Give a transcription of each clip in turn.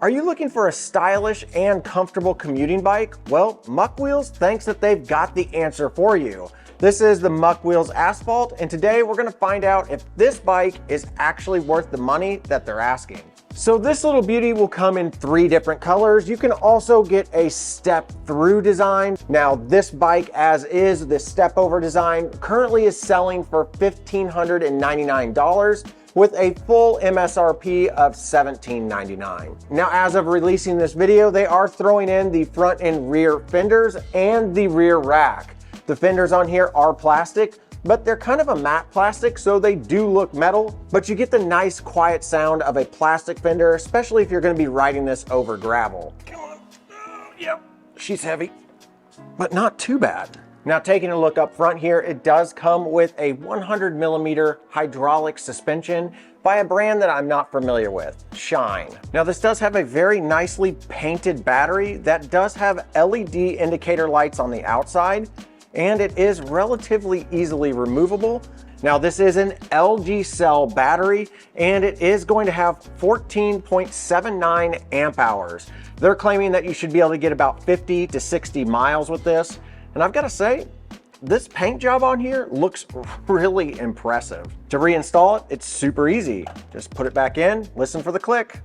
Are you looking for a stylish and comfortable commuting bike? Well, Mokwheels thinks that they've got the answer for you. This is the Mokwheels Asphalt, and today we're gonna find out if this bike is actually worth the money that they're asking. So this little beauty will come in 3 different colors. You can also get a step through design. Now this bike as is, this step over design, currently is selling for $1,599 with a full MSRP of $1,799. Now as of releasing this video, they are throwing in the front and rear fenders and the rear rack. The fenders on here are plastic, but they're kind of a matte plastic, so they do look metal, but you get the nice quiet sound of a plastic fender, especially if you're gonna be riding this over gravel. Come on, yep, she's heavy, but not too bad. Now taking a look up front here, it does come with a 100mm hydraulic suspension by a brand that I'm not familiar with, Shine. Now this does have a very nicely painted battery that does have LED indicator lights on the outside, and it is relatively easily removable. Now this is an LG cell battery, and it is going to have 14.79 amp hours. They're claiming that you should be able to get about 50 to 60 miles with this. And I've got to say, this paint job on here looks really impressive. To reinstall it, it's super easy. Just put it back in, listen for the click.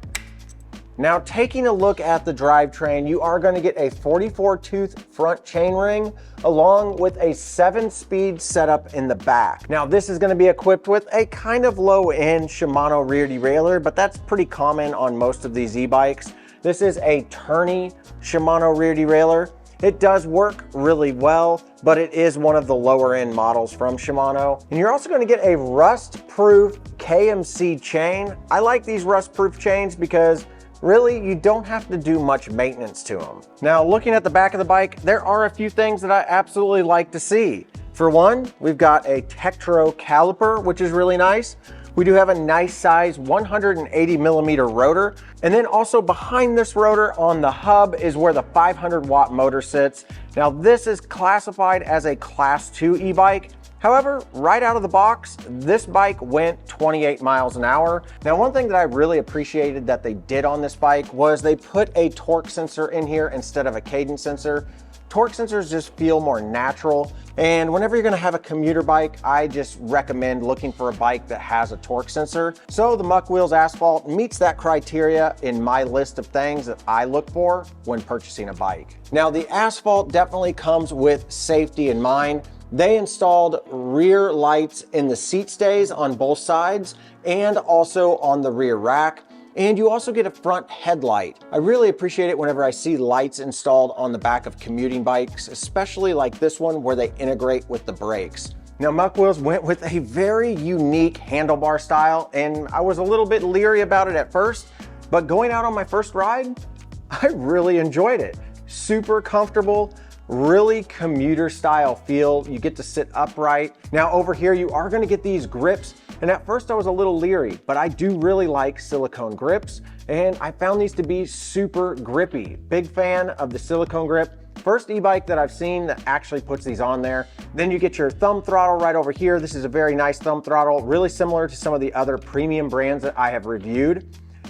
Now taking a look at the drivetrain, you are going to get a 44-tooth front chainring along with a 7-speed setup in the back. Now this is going to be equipped with a kind of low-end Shimano rear derailleur, but that's pretty common on most of these e-bikes. This is a tourney Shimano rear derailleur. It does work really well, but it is one of the lower end models from Shimano. And you're also going to get a rust-proof KMC chain. I like these rust-proof chains because really, you don't have to do much maintenance to them. Now, looking at the back of the bike, there are a few things that I absolutely like to see. For one, we've got a Tektro caliper, which is really nice. We do have a nice size 180mm rotor. And then also behind this rotor on the hub is where the 500-watt motor sits. Now, this is classified as a Class 2 e-bike. However, right out of the box, this bike went 28 miles an hour. Now, one thing that I really appreciated that they did on this bike was they put a torque sensor in here instead of a cadence sensor. Torque sensors just feel more natural. And whenever you're gonna have a commuter bike, I just recommend looking for a bike that has a torque sensor. So the Mokwheels Asphalt meets that criteria in my list of things that I look for when purchasing a bike. Now, the Asphalt definitely comes with safety in mind. They installed rear lights in the seat stays on both sides and also on the rear rack. And you also get a front headlight. I really appreciate it whenever I see lights installed on the back of commuting bikes, especially like this one where they integrate with the brakes. Now, Mokwheels went with a very unique handlebar style, and I was a little bit leery about it at first, but going out on my first ride, I really enjoyed it. Super comfortable. Really commuter style feel. You get to sit upright. Now over here, you are gonna get these grips. And at first I was a little leery, but I do really like silicone grips. And I found these to be super grippy. Big fan of the silicone grip. First e-bike that I've seen that actually puts these on there. Then you get your thumb throttle right over here. This is a very nice thumb throttle, really similar to some of the other premium brands that I have reviewed.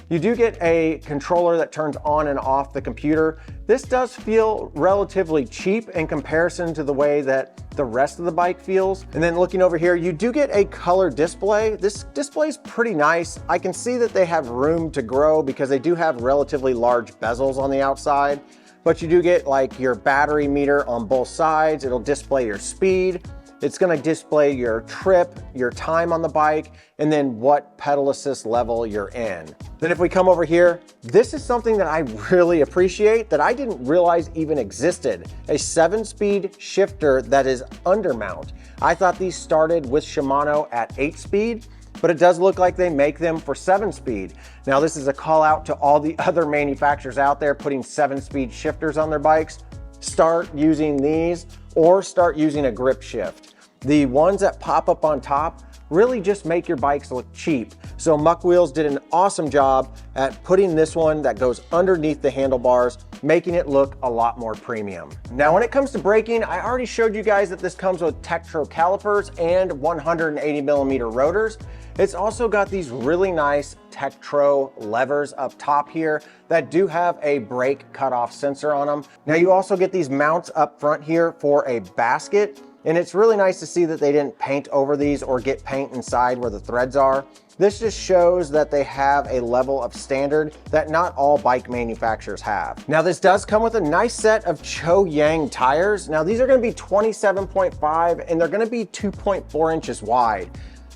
You do get a controller that turns on and off the computer. This does feel relatively cheap in comparison to the way that the rest of the bike feels. And then looking over here, you do get a color display. This display is pretty nice. I can see that they have room to grow because they do have relatively large bezels on the outside, but you do get like your battery meter on both sides. It'll display your speed. It's gonna display your trip, your time on the bike, and then what pedal assist level you're in. Then if we come over here, this is something that I really appreciate that I didn't realize even existed. A 7-speed shifter that is undermount. I thought these started with Shimano at 8-speed, but it does look like they make them for 7-speed. Now this is a call out to all the other manufacturers out there putting 7-speed shifters on their bikes. Start using these or start using a grip shift. The ones that pop up on top really just make your bikes look cheap. So Mokwheels did an awesome job at putting this one that goes underneath the handlebars, making it look a lot more premium. Now, when it comes to braking, I already showed you guys that this comes with Tektro calipers and 180mm rotors. It's also got these really nice Tektro levers up top here that do have a brake cutoff sensor on them. Now, you also get these mounts up front here for a basket, and it's really nice to see that they didn't paint over these or get paint inside where the threads are. This just shows that they have a level of standard that not all bike manufacturers have. Now, this does come with a nice set of Cho-Yang tires. Now, these are gonna be 27.5 and they're gonna be 2.4 inches wide.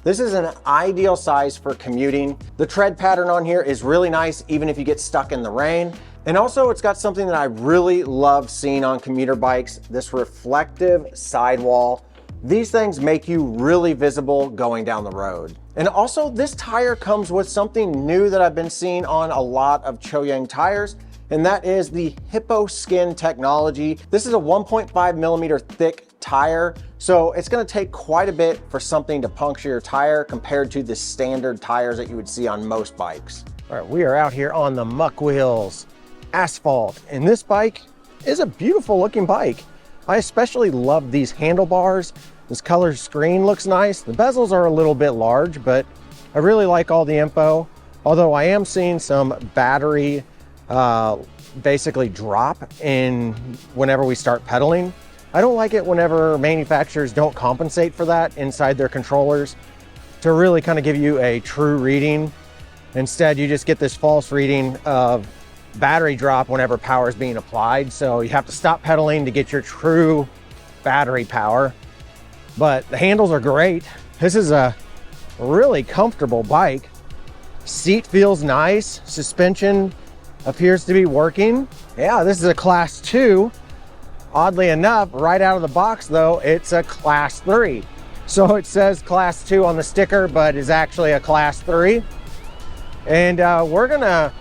This is an ideal size for commuting. The tread pattern on here is really nice, even if you get stuck in the rain. And also, it's got something that I really love seeing on commuter bikes, this reflective sidewall. These things make you really visible going down the road. And also, this tire comes with something new that I've been seeing on a lot of Cho-Yang tires, and that is the Hippo Skin technology. This is a 1.5mm thick tire, so it's gonna take quite a bit for something to puncture your tire compared to the standard tires that you would see on most bikes. All right, we are out here on the Mokwheels Asphalt, and this bike is a beautiful looking bike. I especially love these handlebars. This color screen looks nice. The bezels are a little bit large, but I really like all the info. Although I am seeing some battery basically drop in whenever we start pedaling. I don't like it whenever manufacturers don't compensate for that inside their controllers to really kind of give you a true reading. Instead, you just get this false reading of battery drop whenever power is being applied. So you have to stop pedaling to get your true battery power. But the handles are great. This is a really comfortable bike. Seat feels nice. Suspension appears to be working. Yeah, this is a class 2. Oddly enough, right out of the box though, it's a class 3. So it says class 2 on the sticker, but is actually a class 3. And we're gonna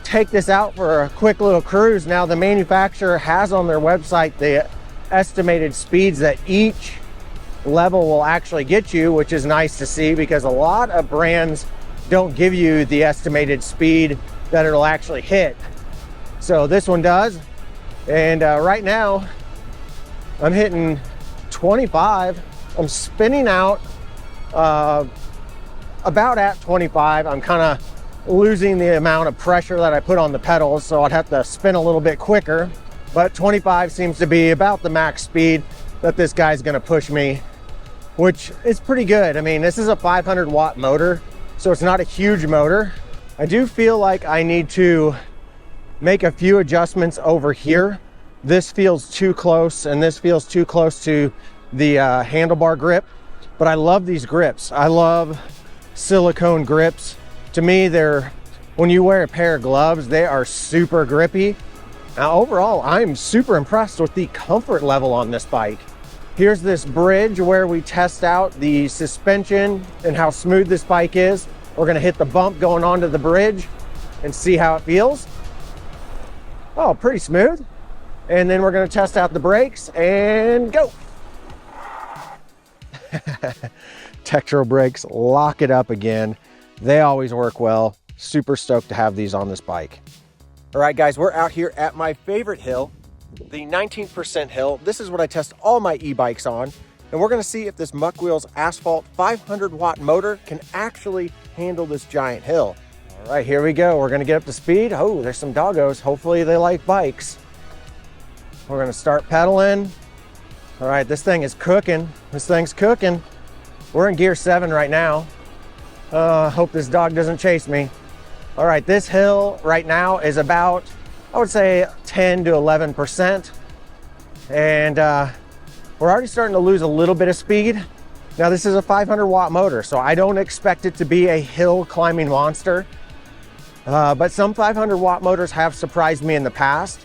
take this out for a quick little cruise. Now, the manufacturer has on their website the estimated speeds that each level will actually get you, which is nice to see because a lot of brands don't give you the estimated speed that it'll actually hit. So this one does. And right now I'm hitting 25. I'm spinning out about at 25. I'm kind of losing the amount of pressure that I put on the pedals, so I'd have to spin a little bit quicker, but 25 seems to be about the max speed that this guy's going to push me, which is pretty good. I mean, this is a 500 watt motor, so it's not a huge motor. I do feel like I need to make a few adjustments over here. This feels too close, and this feels too close to the handlebar grip, but I love these grips. I love silicone grips. To me, when you wear a pair of gloves, they are super grippy. Now, overall, I'm super impressed with the comfort level on this bike. Here's this bridge where we test out the suspension and how smooth this bike is. We're gonna hit the bump going onto the bridge and see how it feels. Oh, pretty smooth. And then we're gonna test out the brakes and go. Tektro brakes, lock it up again. They always work well. Super stoked to have these on this bike. All right, guys, we're out here at my favorite hill, the 19% hill. This is what I test all my e-bikes on. And we're gonna see if this Mokwheels Asphalt 500 watt motor can actually handle this giant hill. All right, here we go. We're gonna get up to speed. Oh, there's some doggos. Hopefully they like bikes. We're gonna start pedaling. All right, this thing is cooking. This thing's cooking. We're in gear 7 right now. Hope this dog doesn't chase me. All right, this hill right now is about, I would say 10 to 11%. And we're already starting to lose a little bit of speed. Now, this is a 500 watt motor, so I don't expect it to be a hill climbing monster. But some 500 watt motors have surprised me in the past.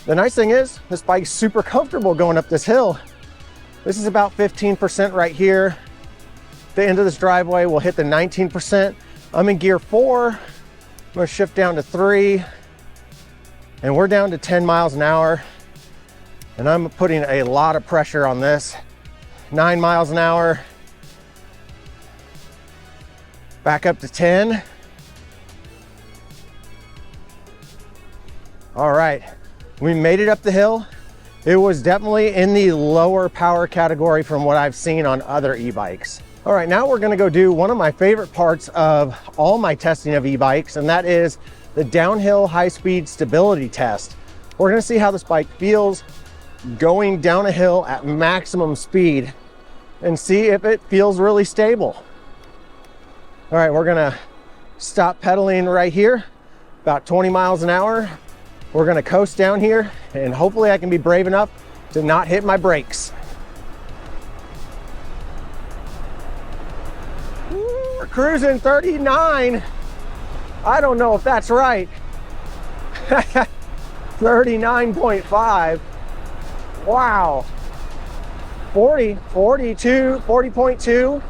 The nice thing is, this bike's super comfortable going up this hill. This is about 15% right here. The end of this driveway will hit the 19%. I'm in gear 4. I'm gonna shift down to 3. And we're down to 10 miles an hour. And I'm putting a lot of pressure on this. 9 miles an hour. Back up to 10. All right, we made it up the hill. It was definitely in the lower power category from what I've seen on other e-bikes. All right, now we're gonna go do one of my favorite parts of all my testing of e-bikes, and that is the downhill high-speed stability test. We're gonna see how this bike feels going down a hill at maximum speed and see if it feels really stable. All right, we're gonna stop pedaling right here, about 20 miles an hour. We're gonna coast down here and hopefully I can be brave enough to not hit my brakes. We're cruising 39. I don't know if that's right. 39.5. Wow. 40, 42, 40.2.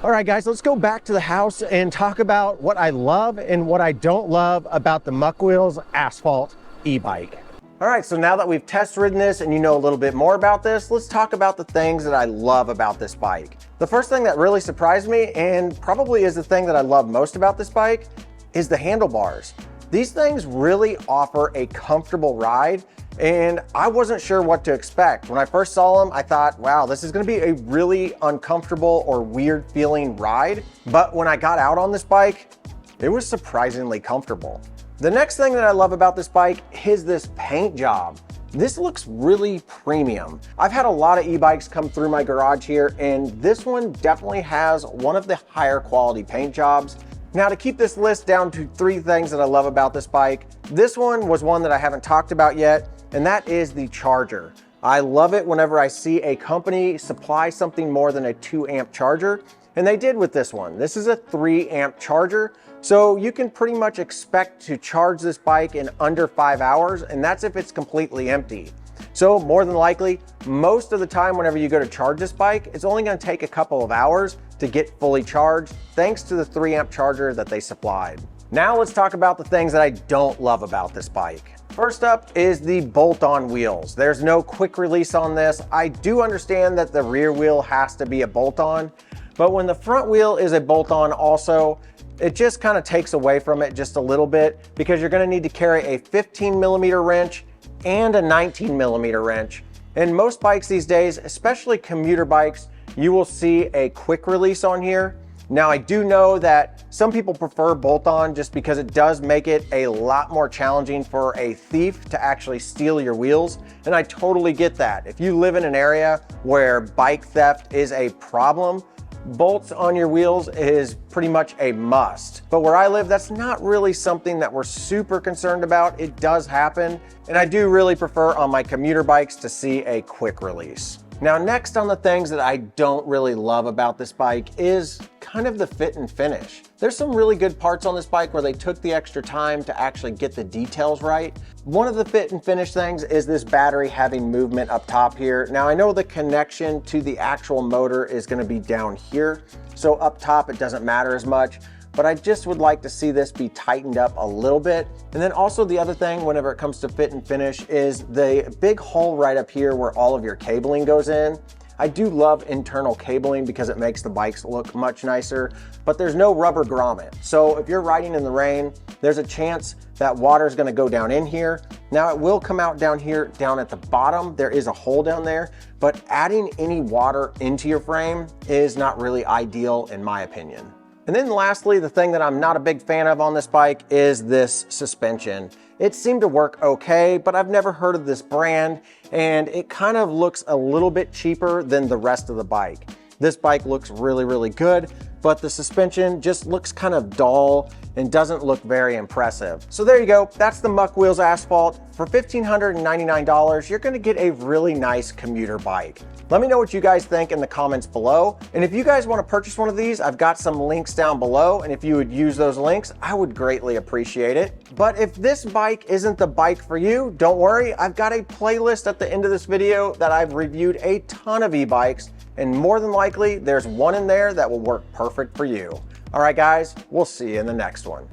All right, guys, let's go back to the house and talk about what I love and what I don't love about the Mokwheels Asphalt e-bike. All right, so now that we've test ridden this and you know a little bit more about this, let's talk about the things that I love about this bike. The first thing that really surprised me, and probably is the thing that I love most about this bike, is the handlebars. These things really offer a comfortable ride, and I wasn't sure what to expect. When I first saw them, I thought, wow, this is gonna be a really uncomfortable or weird feeling ride. But when I got out on this bike, it was surprisingly comfortable. The next thing that I love about this bike is this paint job. This looks really premium. I've had a lot of e-bikes come through my garage here, and this one definitely has one of the higher quality paint jobs. Now, to keep this list down to 3 things that I love about this bike, this one was one that I haven't talked about yet, and that is the charger. I love it whenever I see a company supply something more than a 2 amp charger, and they did with this one. This is a 3 amp charger, so you can pretty much expect to charge this bike in under 5 hours, and that's if it's completely empty. So more than likely, most of the time whenever you go to charge this bike, it's only gonna take a couple of hours to get fully charged, thanks to the 3 amp charger that they supplied. Now let's talk about the things that I don't love about this bike. First up is the bolt-on wheels. There's no quick release on this. I do understand that the rear wheel has to be a bolt-on, but when the front wheel is a bolt-on also, it just kind of takes away from it just a little bit, because you're gonna need to carry a 15mm wrench and a 19mm wrench. And most bikes these days, especially commuter bikes, you will see a quick release on here. Now, I do know that some people prefer bolt-on just because it does make it a lot more challenging for a thief to actually steal your wheels, and I totally get that. If you live in an area where bike theft is a problem, bolts on your wheels is pretty much a must. But where I live, that's not really something that we're super concerned about. It does happen, and I do really prefer on my commuter bikes to see a quick release. Now, next on the things that I don't really love about this bike is kind of the fit and finish. There's some really good parts on this bike where they took the extra time to actually get the details right. One of the fit and finish things is this battery having movement up top here. Now, I know the connection to the actual motor is gonna be down here, so up top it doesn't matter as much, but I just would like to see this be tightened up a little bit. And then also the other thing whenever it comes to fit and finish is the big hole right up here where all of your cabling goes in. I do love internal cabling because it makes the bikes look much nicer, but there's no rubber grommet. So if you're riding in the rain, there's a chance that water is gonna go down in here. Now it will come out down here, down at the bottom. There is a hole down there, but adding any water into your frame is not really ideal in my opinion. And then lastly, the thing that I'm not a big fan of on this bike is this suspension. It seemed to work okay, but I've never heard of this brand, and it kind of looks a little bit cheaper than the rest of the bike. This bike looks really, really good, but the suspension just looks kind of dull and doesn't look very impressive. So there you go, that's the Mokwheels Asphalt. For $1,599, you're gonna get a really nice commuter bike. Let me know what you guys think in the comments below. And if you guys wanna purchase one of these, I've got some links down below, and if you would use those links, I would greatly appreciate it. But if this bike isn't the bike for you, don't worry, I've got a playlist at the end of this video that I've reviewed a ton of e-bikes, and more than likely, there's one in there that will work perfect for you. All right, guys, we'll see you in the next one.